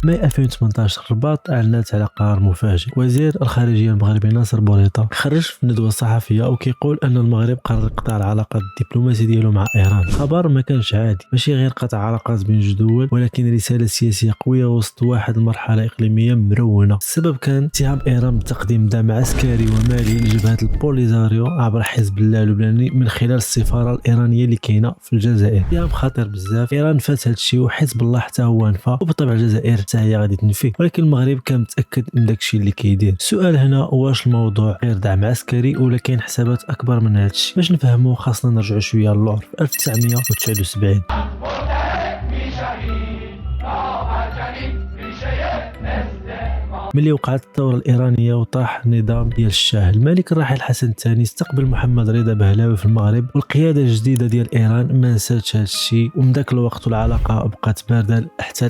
ماي 2018 الرباط اعلنت على قرار مفاجئ. وزير الخارجيه المغربي ناصر بوريطه خرج في ندوه صحفيه وكيقول ان المغرب قرر قطع العلاقات الدبلوماسيه ديالو مع ايران. خبر ما كانش عادي، ماشي غير قطع علاقات بين جوج دول، ولكن رساله سياسيه قويه وسط واحد المرحله اقليميه مرونه. السبب كان اتهام ايران بتقديم دعم عسكري ومالي لجبهه البوليزاريو عبر حزب الله اللبناني من خلال السفاره الايرانيه اللي كاينه في الجزائر. اتهام خطير بزاف. ايران فات هذا الشيء وحزب الله حتى هو نفى، وبالطبع الجزائر حتى هي غادي تنفي، ولكن المغرب كان متاكد من داك الشيء اللي كيدير. السؤال هنا واش الموضوع غير دعم عسكري ولا كاين حسابات اكبر من هذا الشيء؟ باش نفهموا خاصنا نرجعوا شويه للور في 1979. ملي وقعت الثوره الايرانيه وطاح النظام ديال الشاه، الملك الراحل حسن الثاني استقبل محمد رضا بهلاوي في المغرب، والقياده الجديده ديال ايران ما نساتش هذا الشيء، ومن ذاك الوقت العلاقه بقات بارده حتى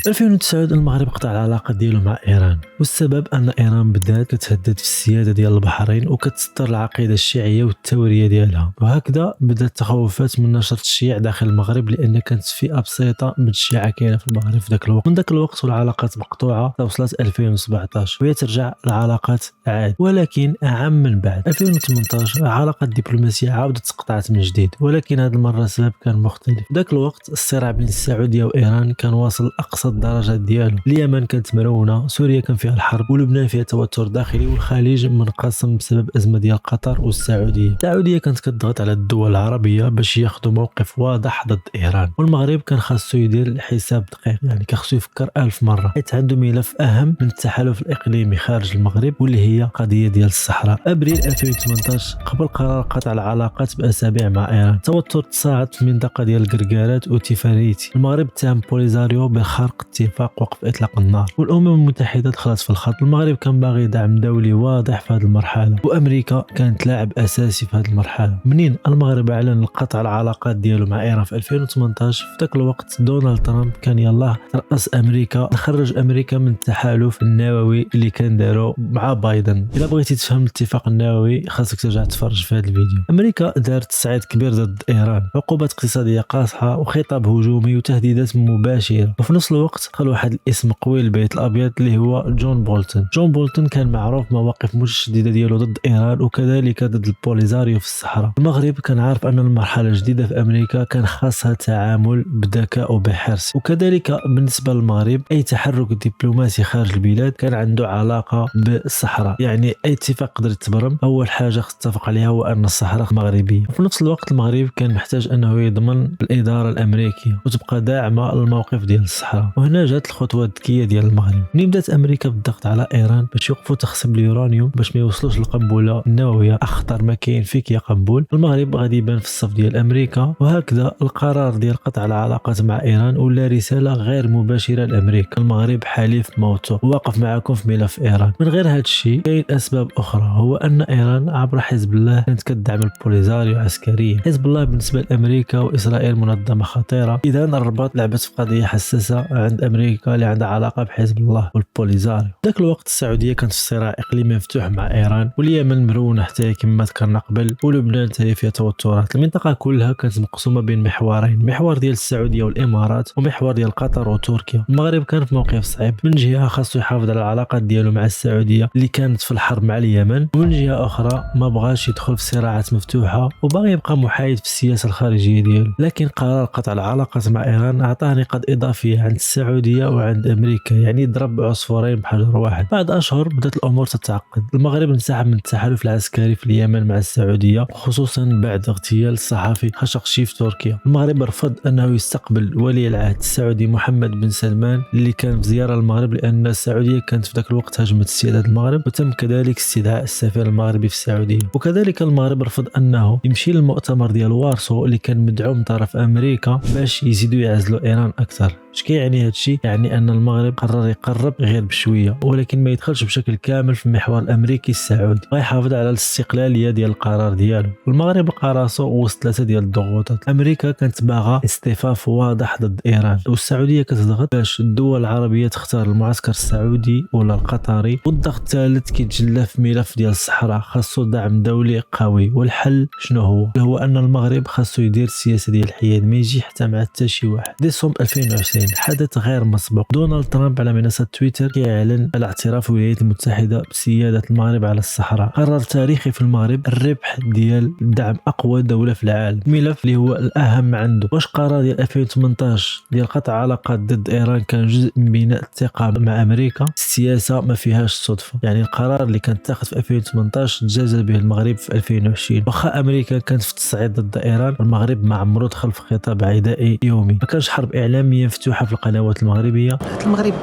2009 المغرب قطع العلاقه ديالو مع ايران، والسبب ان ايران بدات كتهدد في السياده ديال البحرين وكتسطر العقيده الشيعيه والتوريه ديالها، وهكذا بدات التخوفات من نشر الشيع داخل المغرب لان كانت فئه بسيطه من الشيعه كاينه في المغرب في ذاك الوقت. من ذاك الوقت والعلاقات مقطوعه وصلت 2017 وهي ترجع العلاقات عاد، ولكن عام من بعد 2018 العلاقات الدبلوماسيه عاودت تقطعت من جديد، ولكن هذه المره السبب كان مختلف. ذاك الوقت الصراع بين السعوديه وايران كان واصل لاقصى الدرجات ديالو. اليمن كانت مرونه، سوريا كان فيها الحرب، ولبنان فيها توتر داخلي، والخليج منقسم بسبب ازمه ديال قطر والسعوديه. السعوديه كانت كتضغط على الدول العربيه باش ياخذوا موقف واضح ضد ايران، والمغرب كان خاصو يدير حساب دقيق، يعني كان يفكر 1000 مره، حيت عنده ملف اهم من التحالف الاقليمي خارج المغرب واللي هي قضيه ديال الصحراء. ابريل 2018 قبل قرار قطع العلاقات باسابيع مع ايران، توتر تصاعد في المنطقه ديال الكركارات وتيفاريتي. المغرب اتهم بوليزاريو بخرق اتفاق وقف اطلاق النار، والامم المتحده دخلت في الخط. المغرب كان باغي دعم دولي واضح في هذه المرحله، وامريكا كانت لاعب اساسي في هذه المرحله. منين المغرب اعلن قطع العلاقات ديالو مع ايران في 2018، في ذاك الوقت دونالد ترامب كان يلاه رأس امريكا، خرج امريكا من التحالف النووي اللي كان داروا مع بايدن. الا بغيتي تفهم الاتفاق النووي خاصك ترجع تفرج في هذا الفيديو. امريكا دارت تصعيد كبير ضد ايران، عقوبات اقتصاديه قاصحه وخطاب هجومي وتهديدات مباشره، وفي نفس الوقت دخل واحد الاسم قوي للبيت الابيض اللي هو جون بولتون. جون بولتون كان معروف بمواقف متشدده ديالو ضد ايران وكذلك ضد البوليزاريو في الصحراء. المغرب كان عارف ان المرحله الجديده في امريكا كان خاصها تعامل بذكاء وبحرص، وكذلك بالنسبه للمغرب اي تحرك دبلوماسي خارج البلاد كان عنده علاقه بالصحراء، يعني اي اتفاق قدر يتبرم اول حاجه خص تتفق عليها هو ان الصحراء مغربيه. وفي نفس الوقت المغرب كان محتاج انه يضمن الاداره الامريكيه وتبقى داعمه للموقف ديال الصحراء، وهنا جات الخطوه الذكيه ديال المغرب. منين بدات امريكا بالضغط على ايران باش يوقفوا تخصيب اليورانيوم باش ما يوصلوش للقنبله النوويه، اخطر ما كاين فيك يا قنبول، المغرب غادي يبان في الصف ديال امريكا، وهكذا القرار ديال قطع العلاقات مع ايران ولا رساله غير مباشره لامريكا. المغرب حليف موثوق واقف معكم في ملف ايران. من غير هذا الشيء كاين اسباب اخرى، هو ان ايران عبر حزب الله كانت كتدعم البوليزاريو عسكريا. حزب الله بالنسبه لامريكا واسرائيل منظمه خطيره، اذا الرباط لعبت في قضيه حساسه عند امريكا اللي عندها علاقه بحزب الله والبوليزاريو. ذاك الوقت السعوديه كانت في صراع اقليمي مفتوح مع ايران، واليمن مرونه حتى كما ذكرنا قبل، ولبنان حتى فيها توترات. المنطقه كلها كانت مقسومه بين محورين، محور ديال السعوديه والامارات ومحور ديال قطر وتركيا. المغرب كان في موقف صعيب، من جهه خاصو يحافظ على العلاقات ديالو مع السعوديه اللي كانت في الحرب مع اليمن، ومن جهه اخرى ما بغاش يدخل في صراعات مفتوحه وباغي يبقى محايد في السياسه الخارجيه ديالو. لكن قرار قطع العلاقات مع ايران اعطاه نقاط اضافيه عند السعوديه وعند امريكا، يعني ضرب عصفورين بحجر واحد. بعد اشهر بدات الامور تتعقد، المغرب انسحب من التحالف العسكري في اليمن مع السعوديه، خصوصا بعد اغتيال الصحفي خاشقجي في تركيا. المغرب رفض انه يستقبل ولي العهد السعودي محمد بن سلمان اللي كان في زياره للمغرب، لان السعوديه كانت في ذاك الوقت هجمت السياده المغرب، وتم كذلك استدعاء السفير المغربي في السعوديه. وكذلك المغرب رفض انه يمشي للمؤتمر ديال وارسو اللي كان مدعوم من طرف امريكا باش يزيدوا يعزلوا ايران اكثر. اش كيعني هذا الشيء؟ يعني ان المغرب قرر يقرب غير بشويه، ولكن ما يدخلش بشكل كامل في المحور الامريكي السعودي، غيحافظ على الاستقلاليه ديال القرار ديالو. والمغرب لقى راسو وسط ثلاثه ديال الضغوطات. امريكا كانت باغا اصطفاف واضح ضد ايران، والسعوديه كتضغط باش الدول العربيه تختار المعسكر السعودي ولا القطري. والضغط الثالث كيتجلى في ملف ديال الصحراء، خاصو دعم دولي قوي. والحل شنو هو ان المغرب خاصو يدير السياسه ديال الحياد، ما يجي حتى مع حتى شي واحد. ديسمبر 2020 حدث غير مسبوق، دونالد ترامب على منصه تويتر كيعلن على اعتراف الولايات المتحده بسياده المغرب على الصحراء. قرار تاريخي في المغرب، الربح ديال دعم اقوى دوله في العالم، ملف اللي هو الاهم عنده. واش قرار ديال 2018 ديال قطع علاقات ضد ايران كان جزء من بناء الثقه مع امريكا؟ السياسه ما فيهاش صدفه، يعني القرار اللي كان تاخذ في 2018 تجاوز به المغرب في 2020. واخا امريكا كانت في التصعيد ضد ايران، المغرب ما عمرو دخل في خطاب عدائي يومي، ما كانش حرب اعلاميه مفتوحه في القنوات المغربيه. المغرب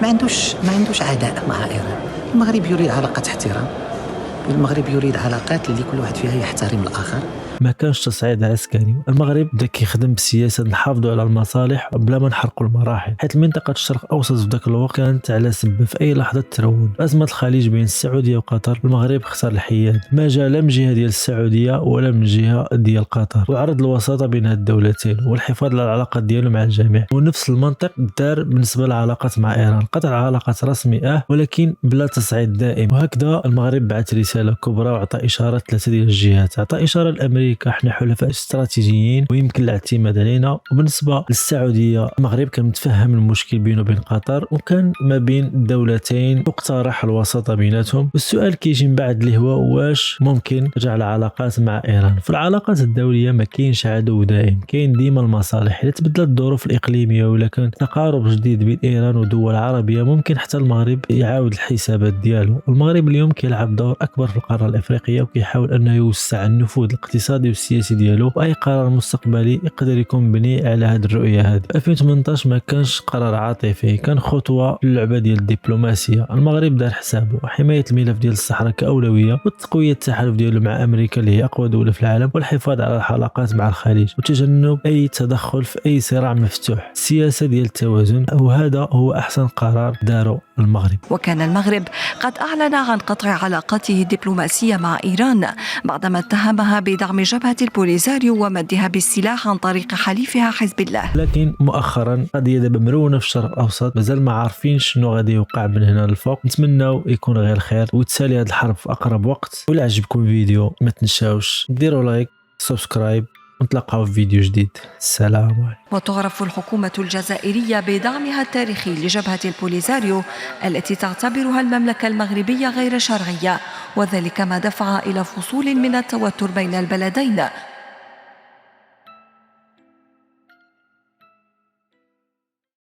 ما عندوش عداء مع ايران. المغرب يريد علاقات احترام، المغرب يريد علاقات اللي كل واحد فيها يحترم الاخر. ما كانش تصعيد عسكري. المغرب بدا كيخدم بسياسه نحافظوا على المصالح بلا ما نحرقوا المراحل، حيت منطقه الشرق الاوسط في ذاك الوقت كانت على سبب في اي لحظه ترون. ازمه الخليج بين السعوديه وقطر، المغرب اختار الحياد، ما جا لا من جهه ديال السعوديه ولا من جهه ديال قطر، وعرض الوساطه بين هاد الدولتين والحفاظ على العلاقات ديالو مع الجميع. ونفس المنطق دار بالنسبه للعلاقات مع ايران، قطع علاقات رسمي ولكن بلا تصعيد دائم. وهكذا المغرب بعث رساله كبرى وعطى اشارات ثلاثه ديال الجهات. عطى اشاره لامريكا، احنا حلفاء استراتيجيين ويمكن الاعتماد علينا. وبالنسبه للسعوديه، المغرب كان متفهم المشكل بينه وبين قطر، وكان ما بين الدولتين مقترح الوساطه بيناتهم. والسؤال كيجي من بعد اللي هو واش ممكن ترجع العلاقات مع ايران؟ في العلاقات الدوليه ما كاينش عدو دائم، كاين ديما المصالح. اذا تبدلت الظروف الاقليميه ولا كان تقارب جديد بين ايران ودول عربيه، ممكن حتى المغرب يعاود الحسابات ديالو. المغرب اليوم كيلعب دور اكبر في القاره الافريقيه، وكيحاول انه يوسع النفوذ الاقتصادي والسياسي ديالو، واي قرار مستقبلي يقدر يكون مبني على هذه الرؤيه هذه. 2018 ما كانش قرار عاطفي، كان خطوه في اللعبه ديال الدبلوماسيه. المغرب دار حسابه حمايه الملف ديال الصحراء كاولويه، وتقويه التحالف ديالو مع امريكا اللي هي اقوى دوله في العالم، والحفاظ على العلاقات مع الخليج، وتجنب اي تدخل في اي صراع مفتوح. السياسه ديال التوازن، وهذا هو احسن قرار دارو المغرب. وكان المغرب قد اعلن عن قطع علاقاته الدبلوماسيه مع ايران بعدما اتهمها بدعم جبهة البوليزاريو ومدها بالسلاح عن طريق حليفها حزب الله. لكن مؤخرا قضية دابا مرونة في الشرق الأوسط، مازال ما عارفين شنو غادي يوقع من هنا للفوق. نتمناو يكون غير خير وتسالي هذه الحرب في أقرب وقت. ولا عجبكم الفيديو ما تنساوش ديروا لايك سبسكرايب، ونتلاقاو في فيديو جديد. السلام عليكم. وتعرف الحكومة الجزائرية بدعمها التاريخي لجبهة البوليزاريو التي تعتبرها المملكة المغربية غير شرعية، وذلك ما دفع إلى فصول من التوتر بين البلدين.